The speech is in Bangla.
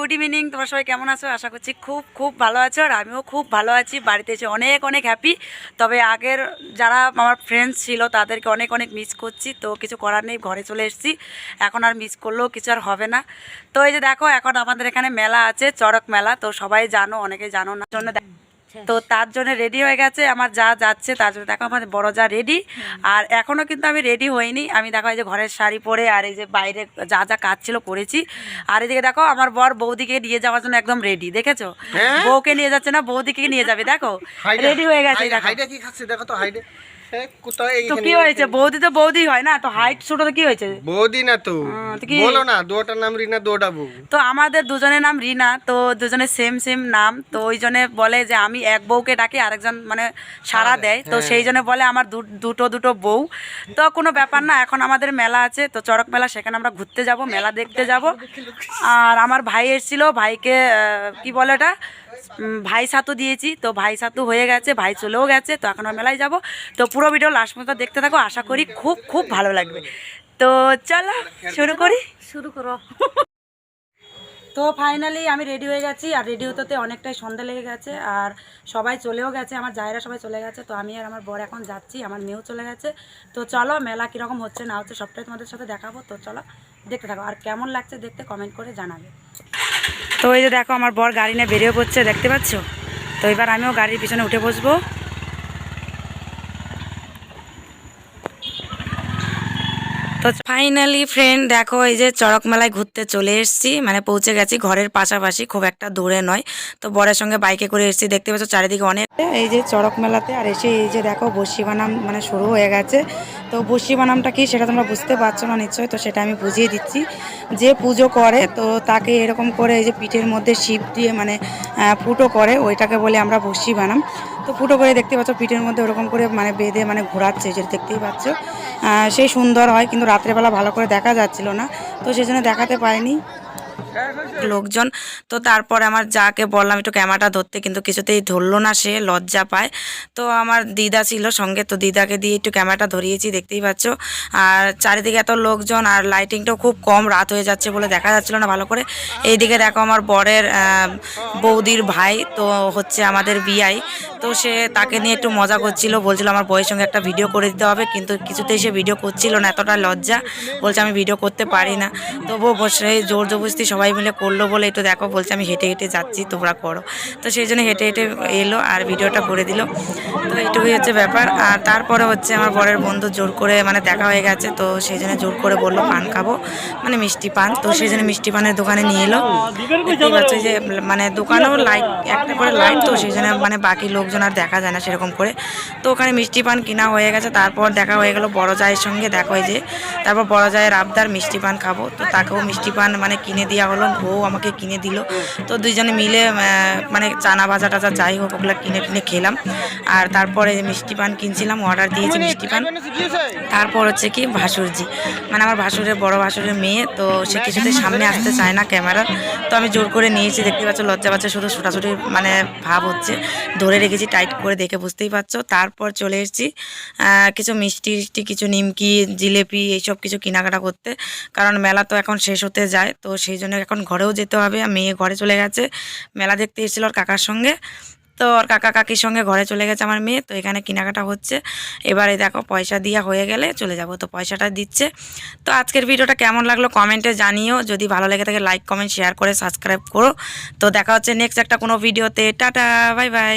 গুড ইভিনিং, তোমরা সবাই কেমন আছো? আশা করছি খুব খুব ভালো আছো, আর আমিও খুব ভালো আছি। বাড়িতে এসে অনেক অনেক হ্যাপি। তবে আগের যারা আমার ফ্রেন্ডস ছিল তাদেরকে অনেক অনেক মিস করছি, তো কিছু করার নেই, ঘরে চলে এসেছি। এখন আর মিস করলেও কিছু আর হবে না। তো এই যে দেখো, এখন আমাদের এখানে মেলা আছে, চড়ক মেলা। তো সবাই জানো, অনেকেই জানো না জন্য তো তার জন্য রেডি হয়ে গেছে আমার যা যাচ্ছে, তার জন্য দেখো আমার বড় যা রেডি। আর এখনও কিন্তু আমি রেডি হইনি। আমি দেখো এই যে ঘরের শাড়ি পরে আর এই যে বাইরে যা যা কাজ ছিল করেছি। আর এদিকে দেখো আমার বর বৌদিকে নিয়ে যাওয়ার জন্য একদম রেডি, দেখেছো? বউকে নিয়ে যাচ্ছে না, বৌদিকে নিয়ে যাবে। দেখো রেডি হয়ে গেছে। দেখো তো হাইডে তো কি হয়েছে, বৌদি তো বৌদি হয় না, তো হাইট ছোট তো কি হয়েছে? বৌদি না তো বলো না, দুটার নাম রিনা, দুটা বউ। তো আমাদের দুজনের নাম রিনা, তো দুজনের সেম সেম নাম। তো ওই জন্য বলে যে আমি এক বউকে ডাকি, আরেকজন মানে সাড়া দেয়, তো সেই জন্য বলে আমার দুটো দুটো বউ। তো কোনো ব্যাপার না, এখন আমাদের মেলা আছে, তো চড়ক মেলা, সেখানে আমরা ঘুরতে যাব, মেলা দেখতে যাব। আর আমার ভাই এসেছিল, ভাইকে কি বলে এটা, ভাই সাথু দিয়েছি। তো ভাই সাথু হয়ে গেছে, ভাই চলেও গেছে, তো এখন আমরা মেলায় যাব। তো পুরো ভিডিও লাস্ট পর্যন্ত দেখতে থাকো, আশা করি খুব খুব ভালো লাগবে। তো চলো শুরু করো। তো ফাইনালি আমি রেডি হয়ে গেছি, আর রেডি হতে অনেকটাই সন্ধ্যা লেগে গেছে, আর সবাই চলেও গেছে, আমার জায়েরা সবাই চলে গেছে। তো আমি আর আমার বর এখন যাচ্ছি, আমার মেয়েও চলে গেছে। তো চলো মেলা কীরকম হচ্ছে না হচ্ছে সবটাই তোমাদের সাথে দেখাবো। তো চলো দেখতে থাকো, আর কেমন লাগছে দেখতে কমেন্ট করে জানাবে। তো এই যে দেখো আমার বর গাড়ি নিয়ে বেরিয়ে পড়ছে, দেখতে পাচ্ছ? তো এবার আমিও গাড়ির পিছনে উঠে বসবো। তো ফাইনালি ফ্রেন্ড দেখো, এই যে চড়ক মেলায় ঘুরতে চলে এসেছি, মানে পৌঁছে গেছি ঘরের পাশাপাশি, খুব একটা দূরে নয়। তো বরের সঙ্গে বাইকে করে এসেছি, দেখতে পাচ্ছ চারিদিকে অনেক এই যে চড়ক মেলাতে। আর এসে এই যে দেখো বসি বানাম মানে শুরু হয়ে গেছে। তো বসি বানামটা কি সেটা তোমরা বুঝতে পারছো না নিশ্চয়ই, তো সেটা আমি বুঝিয়ে দিচ্ছি। যে পুজো করে তো তাকে এরকম করে এই যে পিঠের মধ্যে শিব দিয়ে মানে ফুটো করে, ওইটাকে বলে আমরা বসি বানাম। তো ফুটো করে দেখতে পাচ্ছ পিঠের মধ্যে ওরকম করে মানে বেঁধে মানে ঘোরাচ্ছে, যেটা দেখতেই পাচ্ছ। সেই সুন্দর হয়, কিন্তু রাত্রেবেলা ভালো করে দেখা যাচ্ছিল না, তো সেই জন্য দেখাতে পারিনি লোকজন। তো তারপরে আমার যাকে বললাম একটু ক্যামেরাটা ধরতে, কিন্তু কিছুতেই ধরলো না, সে লজ্জা পায়। তো আমার দিদা ছিল সঙ্গে, তো দিদাকে দিয়ে একটু ক্যামেরাটা ধরিয়েছি, দেখতেই পাচ্ছ। আর চারিদিকে এত লোকজন, আর লাইটিংটাও খুব কম, রাত হয়ে যাচ্ছে বলে দেখা যাচ্ছিল না ভালো করে। এইদিকে দেখো আমার বরের বৌদির ভাই, তো হচ্ছে আমাদের বিয়াই, তো সে তাকে নিয়ে একটু মজা করছিল, বলছিল আমার বউয়ের সঙ্গে একটা ভিডিও করে দিতে হবে, কিন্তু কিছুতেই সে ভিডিও করছিল না, এতটা লজ্জা, বলছে আমি ভিডিও করতে পারি না। তবুও বসে জোর জবরদস্তি সবাই মিলে করলো বলে একটু দেখো, বলছে আমি হেঁটে হেঁটে যাচ্ছি, তোমরা করো। তো সেই জন্য হেঁটে হেঁটে এলো আর ভিডিওটা করে দিল। তো এইটুকুই হচ্ছে ব্যাপার। আর তারপরে হচ্ছে আমার বরের বন্ধু জোর করে মানে দেখা হয়ে গেছে, তো সেই জন্য জোর করে বললো পান খাবো, মানে মিষ্টি পান। তো সেই জন্য মিষ্টি পানের দোকানে নিয়ে এলো। দেখতেই পাচ্ছি যে মানে দোকানেও লাইট, একটা করে লাইট, তো সেই জন্য মানে বাকি লোকজন আর দেখা যায় না সেরকম করে। তো ওখানে মিষ্টি পান কিনা হয়ে গেছে, তারপর দেখা হয়ে গেল বড় জায়ের সঙ্গে, দেখা হয়ে যে তারপর বড় জায়ের আবদার মিষ্টি পান খাবো, তো তাকেও মিষ্টি পান মানে কিনে দেওয়া হলো, ও আমাকে কিনে দিল। তো দুইজনে মিলে মানে চানা ভাজা টাজা যাই হোক ওগুলো কিনে কিনে খেলাম। আর তারপরে মিষ্টি পান কিনছিলাম, অর্ডার দিয়েছি মিষ্টি পান। তারপর হচ্ছে কি ভাসুরজি, মানে আমার ভাসুরের বড় ভাসুরের মেয়ে, তো সে কিছুতে সামনে আসতে চায় না ক্যামেরার, তো আমি জোর করে নিয়েছি, দেখতে পাচ্ছ লজ্জা পাচ্ছে, শুধু ছোটাছুটি মানে ভাব হচ্ছে, ধরে রেখেছি টাইট করে, দেখে বুঝতেই পারছো। তারপর চলে এসেছি কিছু মিষ্টি টিষ্টি, কিছু নিমকি জিলেপি এইসব কিছু কেনাকাটা করতে, কারণ মেলা তো এখন শেষ হতে যায়, তো সেই জন্য এখন ঘরেও যেতে হবে। মেয়ে ঘরে চলে গেছে, মেলা দেখতে এসেছিল ওর কাকার সঙ্গে, তো ওর কাকা কাকির সঙ্গে ঘরে চলে গেছে আমার মেয়ে। তো এখানে কেনাকাটা হচ্ছে, এবারে দেখো পয়সা দেওয়া হয়ে গেলে চলে যাব, তো পয়সাটা দিচ্ছে। তো আজকের ভিডিওটা কেমন লাগলো কমেন্টে জানিও, যদি ভালো লেগে থাকে লাইক কমেন্ট শেয়ার করে সাবস্ক্রাইব করো। তো দেখা হচ্ছে নেক্সট একটা কোনো ভিডিওতে। Tata, bye bye.